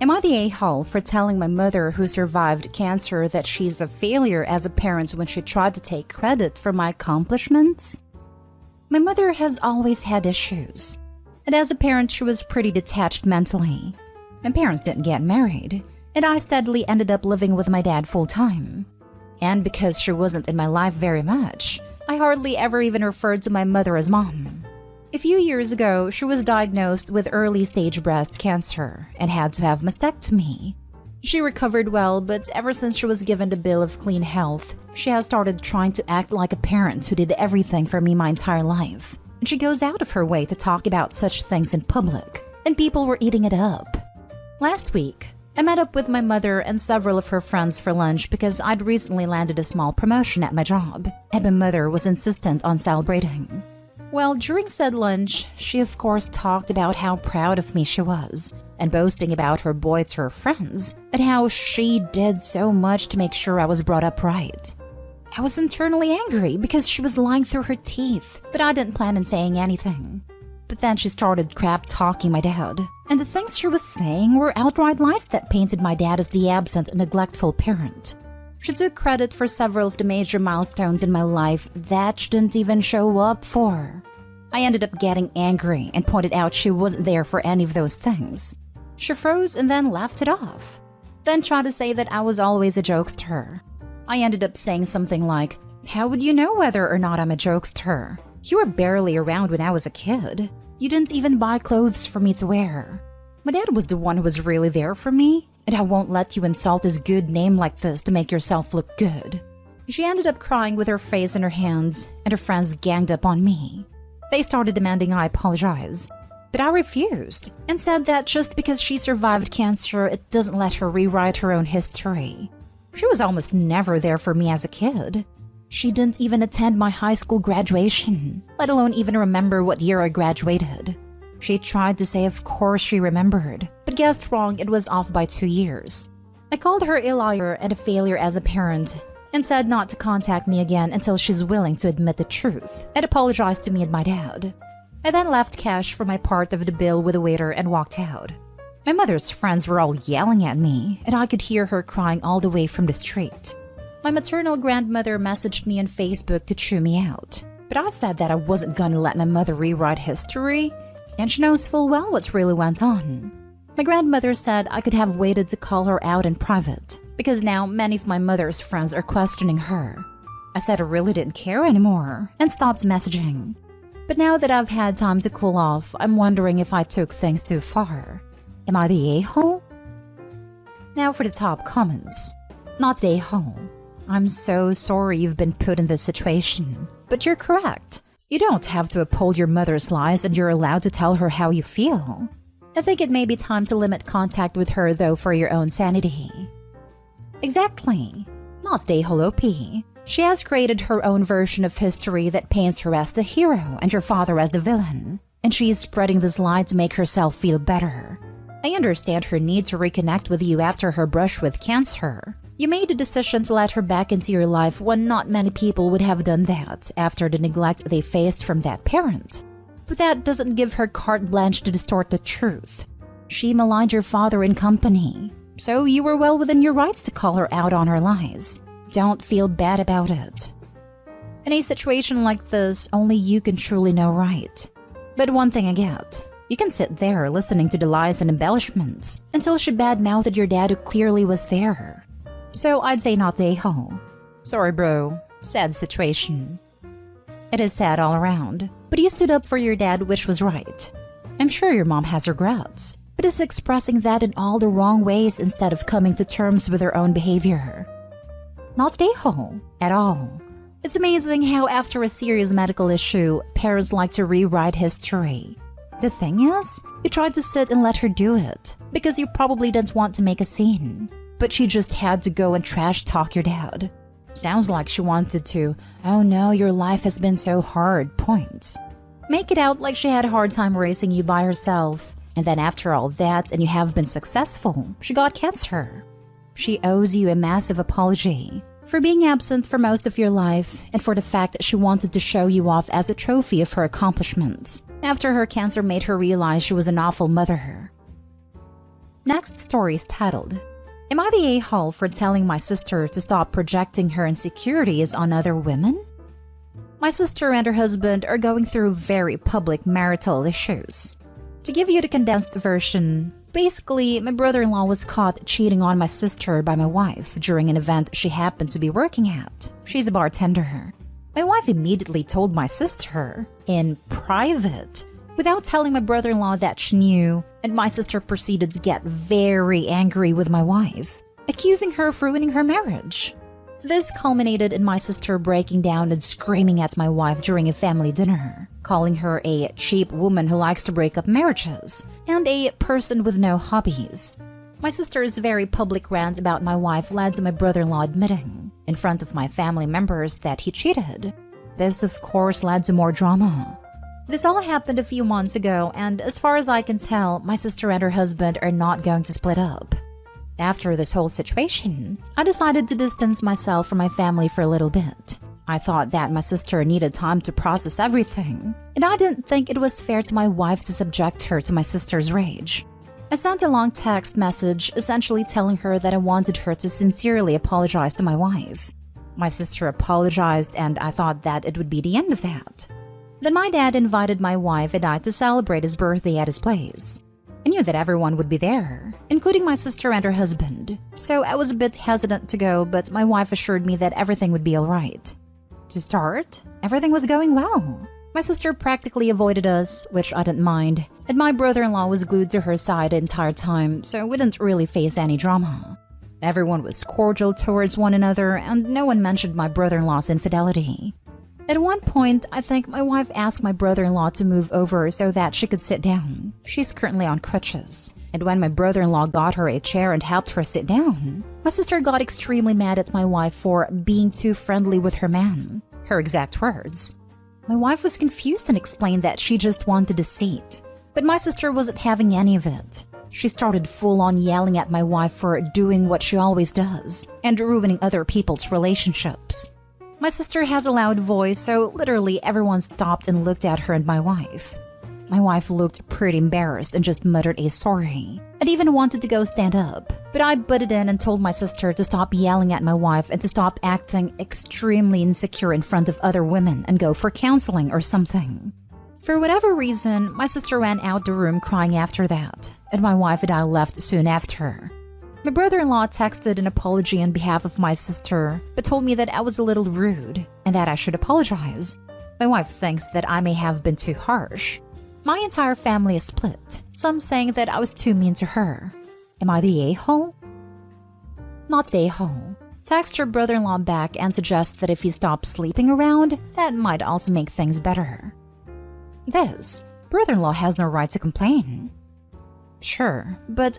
Am I the a-hole for telling my mother who survived cancer that she's a failure as a parent when she tried to take credit for my accomplishments? My mother has always had issues, and as a parent she was pretty detached mentally. My parents didn't get married, and I steadily ended up living with my dad full-time. And because she wasn't in my life very much, I hardly ever even referred to my mother as mom. A few years ago, she was diagnosed with early-stage breast cancer and had to have mastectomy. She recovered well, but ever since she was given the bill of clean health, she has started trying to act like a parent who did everything for me my entire life. And she goes out of her way to talk about such things in public, and people were eating it up. Last week, I met up with my mother and several of her friends for lunch because I'd recently landed a small promotion at my job, and my mother was insistent on celebrating. Well, during said lunch, she of course talked about how proud of me she was, and boasting about her boy to her friends, and how she did so much to make sure I was brought up right. I was internally angry because she was lying through her teeth, but I didn't plan on saying anything. But then she started crap-talking my dad, and the things she was saying were outright lies that painted my dad as the absent and neglectful parent. She took credit for several of the major milestones in my life that she didn't even show up for. I ended up getting angry and pointed out she wasn't there for any of those things. She froze and then laughed it off, then tried to say that I was always a jokester. I ended up saying something like, "How would you know whether or not I'm a jokester? You were barely around when I was a kid. You didn't even buy clothes for me to wear. My dad was the one who was really there for me, and I won't let you insult his good name like this to make yourself look good." She ended up crying with her face in her hands, and her friends ganged up on me. They started demanding I apologize, but I refused and said that just because she survived cancer, it doesn't let her rewrite her own history. She was almost never there for me as a kid. She didn't even attend my high school graduation, let alone even remember what year I graduated. She tried to say of course she remembered, but guessed wrong, it was off by 2 years. I called her a liar and a failure as a parent, and said not to contact me again until she's willing to admit the truth, and apologize to me and my dad. I then left cash for my part of the bill with the waiter and walked out. My mother's friends were all yelling at me, and I could hear her crying all the way from the street. My maternal grandmother messaged me on Facebook to chew me out, but I said that I wasn't gonna let my mother rewrite history, and she knows full well what really went on. My grandmother said I could have waited to call her out in private, because now many of my mother's friends are questioning her. I said I really didn't care anymore, and stopped messaging. But now that I've had time to cool off, I'm wondering if I took things too far. Am I the a-hole? Now for the top comments. Not the a-hole. I'm so sorry you've been put in this situation, but you're correct. You don't have to uphold your mother's lies, and you're allowed to tell her how you feel. I think it may be time to limit contact with her though for your own sanity. Exactly. Not the a-hole OP. She has created her own version of history that paints her as the hero and your father as the villain, and she is spreading this lie to make herself feel better. I understand her need to reconnect with you after her brush with cancer. You made a decision to let her back into your life when not many people would have done that after the neglect they faced from that parent. But that doesn't give her carte blanche to distort the truth. She maligned your father in company, so you were well within your rights to call her out on her lies. Don't feel bad about it. In a situation like this, only you can truly know right. But one thing I get. You can sit there listening to the lies and embellishments until she badmouthed your dad who clearly was there. So I'd say not the a-hole. Sorry bro, sad situation. It is sad all around, but you stood up for your dad, which was right. I'm sure your mom has regrets, but is expressing that in all the wrong ways instead of coming to terms with her own behavior. Not the a-hole at all. It's amazing how after a serious medical issue, parents like to rewrite history. The thing is, you tried to sit and let her do it, because you probably didn't want to make a scene. But she just had to go and trash talk your dad. Sounds like she wanted to, "Oh no, your life has been so hard," points. Make it out like she had a hard time raising you by herself, and then after all that and you have been successful, she got cancer. She owes you a massive apology for being absent for most of your life and for the fact that she wanted to show you off as a trophy of her accomplishments after her cancer made her realize she was an awful mother. Next story is titled, Am I the a-hole for telling my sister to stop projecting her insecurities on other women? My sister and her husband are going through very public marital issues. To give you the condensed version, basically, my brother-in-law was caught cheating on my sister by my wife during an event she happened to be working at. She's a bartender. My wife immediately told my sister, in private, without telling my brother-in-law that she knew, and my sister proceeded to get very angry with my wife, accusing her of ruining her marriage. This culminated in my sister breaking down and screaming at my wife during a family dinner, calling her a cheap woman who likes to break up marriages and a person with no hobbies. My sister's very public rant about my wife led to my brother-in-law admitting, in front of my family members, that he cheated. This, of course, led to more drama. This all happened a few months ago, and as far as I can tell, my sister and her husband are not going to split up. After this whole situation, I decided to distance myself from my family for a little bit. I thought that my sister needed time to process everything, and I didn't think it was fair to my wife to subject her to my sister's rage. I sent a long text message essentially telling her that I wanted her to sincerely apologize to my wife. My sister apologized, and I thought that it would be the end of that. Then my dad invited my wife and I to celebrate his birthday at his place. I knew that everyone would be there, including my sister and her husband, so I was a bit hesitant to go, but my wife assured me that everything would be alright. To start, everything was going well. My sister practically avoided us, which I didn't mind, and my brother-in-law was glued to her side the entire time, so we didn't really face any drama. Everyone was cordial towards one another, and no one mentioned my brother-in-law's infidelity. At one point, I think my wife asked my brother-in-law to move over so that she could sit down. She's currently on crutches. And when my brother-in-law got her a chair and helped her sit down, my sister got extremely mad at my wife for being too friendly with her man. Her exact words. My wife was confused and explained that she just wanted a seat. But my sister wasn't having any of it. She started full-on yelling at my wife for doing what she always does and ruining other people's relationships. My sister has a loud voice, so literally everyone stopped and looked at her and my wife. My wife looked pretty embarrassed and just muttered a sorry. I'd even wanted to go stand up, but I butted in and told my sister to stop yelling at my wife and to stop acting extremely insecure in front of other women and go for counseling or something. For whatever reason, my sister ran out the room crying after that, and my wife and I left soon after. My brother-in-law texted an apology on behalf of my sister, but told me that I was a little rude and that I should apologize. My wife thinks that I may have been too harsh. My entire family is split, some saying that I was too mean to her. Am I the a-hole? Not the a-hole. Text your brother-in-law back and suggest that if he stops sleeping around, that might also make things better. This brother-in-law has no right to complain. Sure, but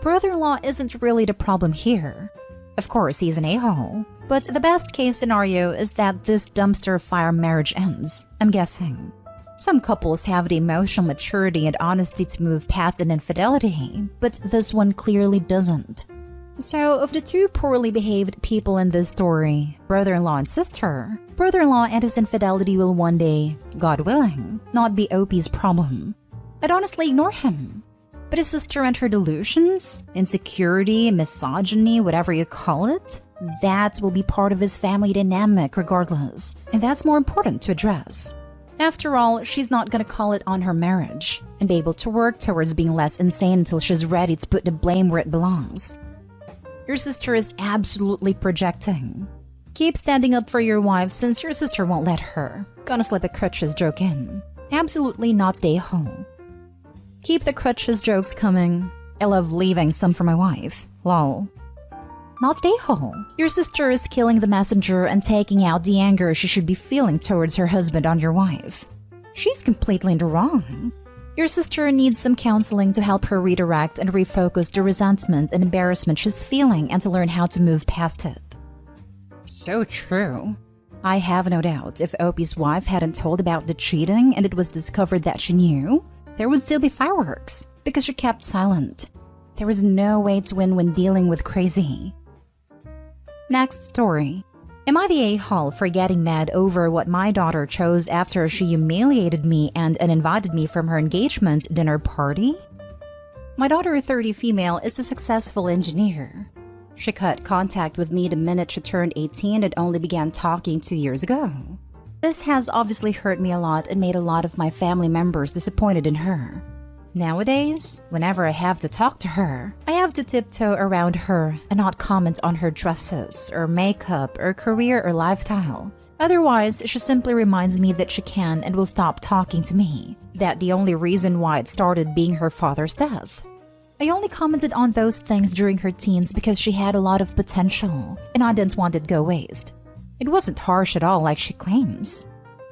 brother-in-law isn't really the problem here. Of course, he's an a-hole, but the best case scenario is that this dumpster fire marriage ends, I'm guessing. Some couples have the emotional maturity and honesty to move past an infidelity, but this one clearly doesn't. So, of the two poorly behaved people in this story, brother-in-law and sister, brother-in-law and his infidelity will one day, God willing, not be OP's problem. I'd honestly ignore him. But his sister and her delusions, insecurity, misogyny, whatever you call it, that will be part of his family dynamic regardless, and that's more important to address. After all, she's not gonna call it on her marriage and be able to work towards being less insane until she's ready to put the blame where it belongs. Your sister is absolutely projecting. Keep standing up for your wife since your sister won't let her. Gonna slip a crutches joke in. Absolutely not stay home. Keep the crutches jokes coming. I love leaving some for my wife. Lol. Not stay home. Your sister is killing the messenger and taking out the anger she should be feeling towards her husband on your wife. She's completely in the wrong. Your sister needs some counseling to help her redirect and refocus the resentment and embarrassment she's feeling and to learn how to move past it. So true. I have no doubt if Opie's wife hadn't told about the cheating and it was discovered that she knew, there would still be fireworks because she kept silent. There is no way to win when dealing with crazy. Next story. Am I the a-hole for getting mad over what my daughter chose after she humiliated me and uninvited me from her engagement dinner party? My daughter, 30 female, is a successful engineer. She cut contact with me the minute she turned 18 and only began talking 2 years ago. This has obviously hurt me a lot and made a lot of my family members disappointed in her. Nowadays, whenever I have to talk to her, I have to tiptoe around her and not comment on her dresses or makeup or career or lifestyle. Otherwise, she simply reminds me that she can and will stop talking to me, that the only reason why it started being her father's death. I only commented on those things during her teens because she had a lot of potential, and I didn't want it to go waste. It wasn't harsh at all like she claims.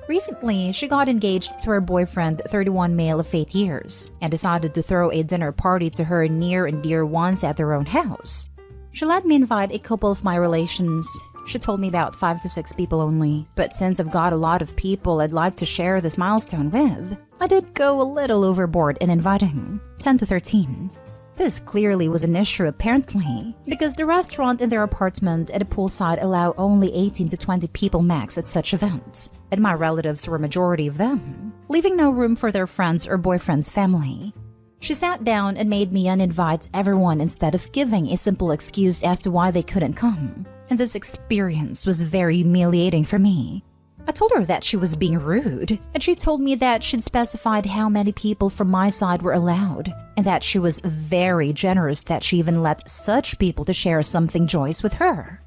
Recently, she got engaged to her boyfriend, 31 male of 8 years, and decided to throw a dinner party to her near and dear ones at their own house. She let me invite a couple of my relations. She told me about 5 to 6 people only, but since I've got a lot of people I'd like to share this milestone with, I did go a little overboard in inviting 10 to 13. This clearly was an issue apparently, because the restaurant in their apartment and the poolside allow only 18 to 20 people max at such events, and my relatives were a majority of them, leaving no room for their friends or boyfriend's family. She sat down and made me uninvite everyone instead of giving a simple excuse as to why they couldn't come, and this experience was very humiliating for me. I told her that she was being rude, and she told me that she'd specified how many people from my side were allowed, and that she was very generous that she even let such people to share something joyous with her.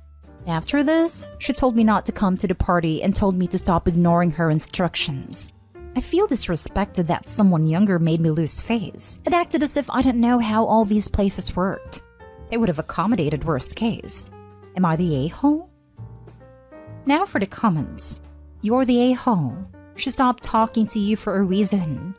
After this, she told me not to come to the party and told me to stop ignoring her instructions. I feel disrespected that someone younger made me lose face. It acted as if I didn't know how all these places worked. They would have accommodated worst case. Am I the a-hole? Now for the comments. You're the a-hole. She stopped talking to you for a reason.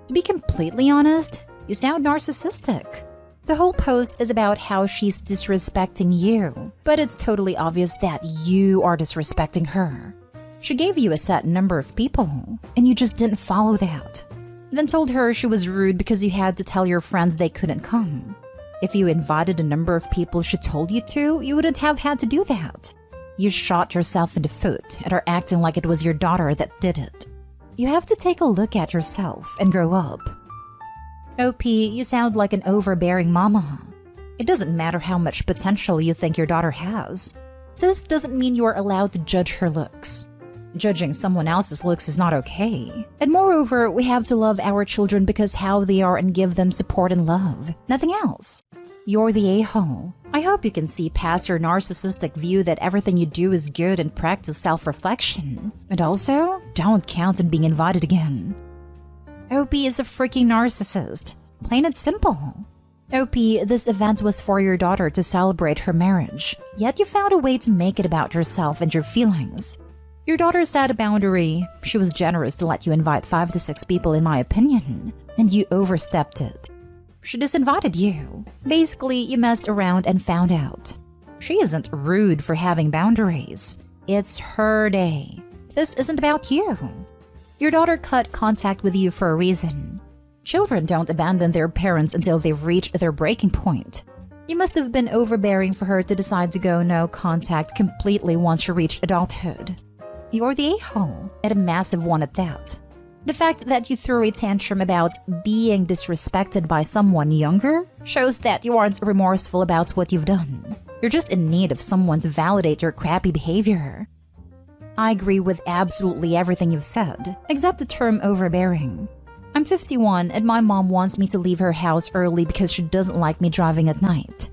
To be completely honest, you sound narcissistic. The whole post is about how she's disrespecting you, but it's totally obvious that you are disrespecting her. She gave you a set number of people, and you just didn't follow that. Then told her she was rude because you had to tell your friends they couldn't come. If you invited a number of people she told you to, you wouldn't have had to do that. You shot yourself in the foot and are acting like it was your daughter that did it. You have to take a look at yourself and grow up. OP, you sound like an overbearing mama. It doesn't matter how much potential you think your daughter has. This doesn't mean you are allowed to judge her looks. Judging someone else's looks is not okay. And moreover, we have to love our children because how they are and give them support and love. Nothing else. You're the a-hole. I hope you can see past your narcissistic view that everything you do is good and practice self-reflection. And also, don't count on being invited again. OP is a freaking narcissist. Plain and simple. OP, this event was for your daughter to celebrate her marriage. Yet you found a way to make it about yourself and your feelings. Your daughter set a boundary. She was generous to let you invite 5 to 6 people in my opinion, and you overstepped it. She disinvited you. Basically, you messed around and found out. She isn't rude for having boundaries. It's her day. This isn't about you. Your daughter cut contact with you for a reason. Children don't abandon their parents until they've reached their breaking point. You must have been overbearing for her to decide to go no contact completely once she reached adulthood. You're the a-hole, and a massive one at that. The fact that you threw a tantrum about being disrespected by someone younger shows that you aren't remorseful about what you've done. You're just in need of someone to validate your crappy behavior. I agree with absolutely everything you've said, except the term overbearing. I'm 51 and my mom wants me to leave her house early because she doesn't like me driving at night.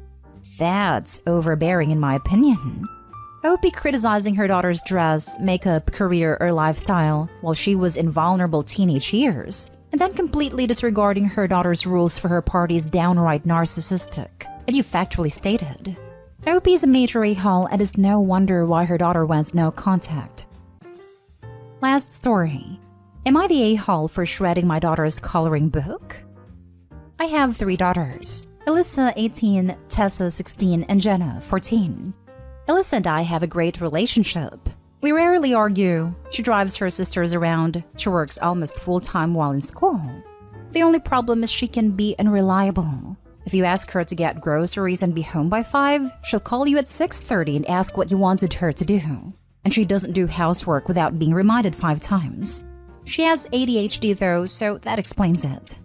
That's overbearing in my opinion. OP criticizing her daughter's dress, makeup, career, or lifestyle while she was in vulnerable teenage years, and then completely disregarding her daughter's rules for her party is downright narcissistic, and you factually stated. OP is a major a-hole and it's no wonder why her daughter went no contact. Last story. Am I the a-hole for shredding my daughter's coloring book? I have 3 daughters. Alyssa, 18, Tessa, 16, and Jenna, 14. Alyssa and I have a great relationship. We rarely argue. She drives her sisters around. She works almost full-time while in school. The only problem is she can be unreliable. If you ask her to get groceries and be home by 5, she'll call you at 6:30 and ask what you wanted her to do. And she doesn't do housework without being reminded 5 times. She has ADHD though, so that explains it.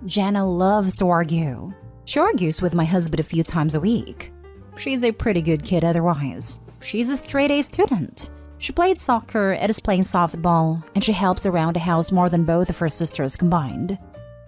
Jenna loves to argue. She argues with my husband a few times a week. She's a pretty good kid otherwise. She's a straight-A student. She played soccer and is playing softball, and she helps around the house more than both of her sisters combined.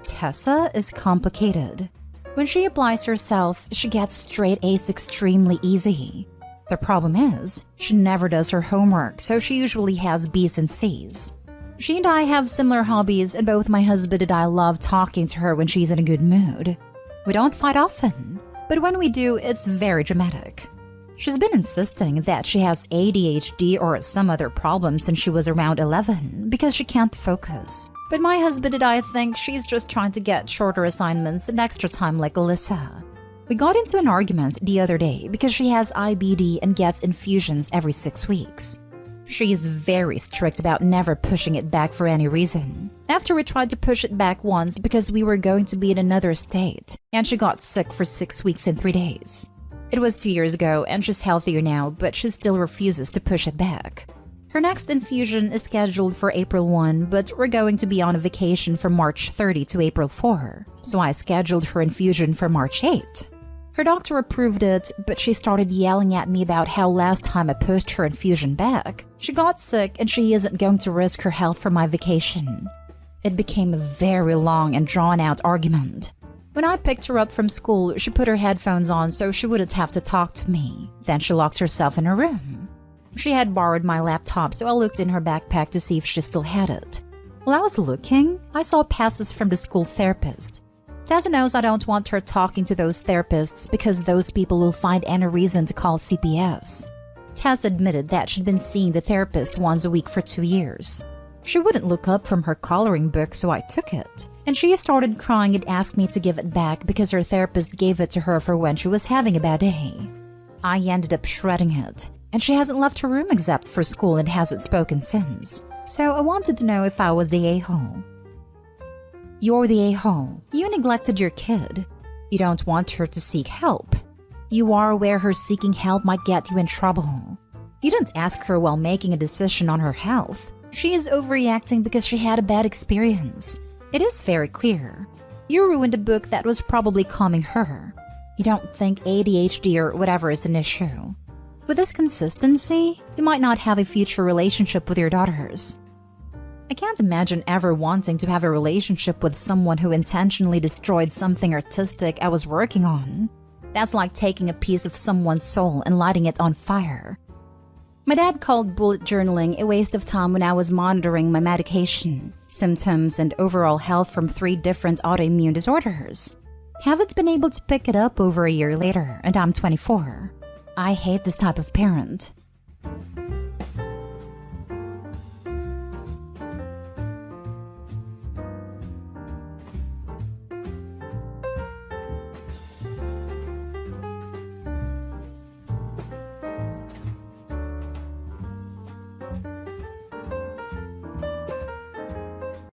Tessa is complicated. When she applies herself, she gets straight A's extremely easy. The problem is, she never does her homework, so she usually has B's and C's. She and I have similar hobbies, and both my husband and I love talking to her when she's in a good mood. We don't fight often, but when we do, it's very dramatic. She's been insisting that she has ADHD or some other problem since she was around 11 because she can't focus. But my husband and I think she's just trying to get shorter assignments and extra time like Alyssa. We got into an argument the other day because she has IBD and gets infusions every 6 weeks. She is very strict about never pushing it back for any reason. After we tried to push it back once because we were going to be in another state, and she got sick for 6 weeks and 3 days. It was 2 years ago and she's healthier now, but she still refuses to push it back. Her next infusion is scheduled for April 1, but we're going to be on a vacation from March 30 to April 4, so I scheduled her infusion for March 8. Her doctor approved it, but she started yelling at me about how last time I pushed her infusion back, she got sick and she isn't going to risk her health for my vacation. It became a very long and drawn-out argument. When I picked her up from school, she put her headphones on so she wouldn't have to talk to me. Then she locked herself in her room. She had borrowed my laptop, so I looked in her backpack to see if she still had it. While I was looking, I saw passes from the school therapist. Tessa knows I don't want her talking to those therapists because those people will find any reason to call CPS. Tess admitted that she'd been seeing the therapist once a week for 2 years. She wouldn't look up from her coloring book, so I took it. And she started crying and asked me to give it back because her therapist gave it to her for when she was having a bad day. I ended up shredding it, and she hasn't left her room except for school and hasn't spoken since. So I wanted to know if I was the a-hole. You're the a-hole. You neglected your kid. You don't want her to seek help. You are aware her seeking help might get you in trouble. You didn't ask her while making a decision on her health. She is overreacting because she had a bad experience. It is very clear. You ruined a book that was probably calming her. You don't think ADHD or whatever is an issue. With this consistency, you might not have a future relationship with your daughters. I can't imagine ever wanting to have a relationship with someone who intentionally destroyed something artistic I was working on. That's like taking a piece of someone's soul and lighting it on fire. My dad called bullet journaling a waste of time when I was monitoring my medication, symptoms, and overall health from 3 different autoimmune disorders. Haven't been able to pick it up over a year later, and I'm 24. I hate this type of parent.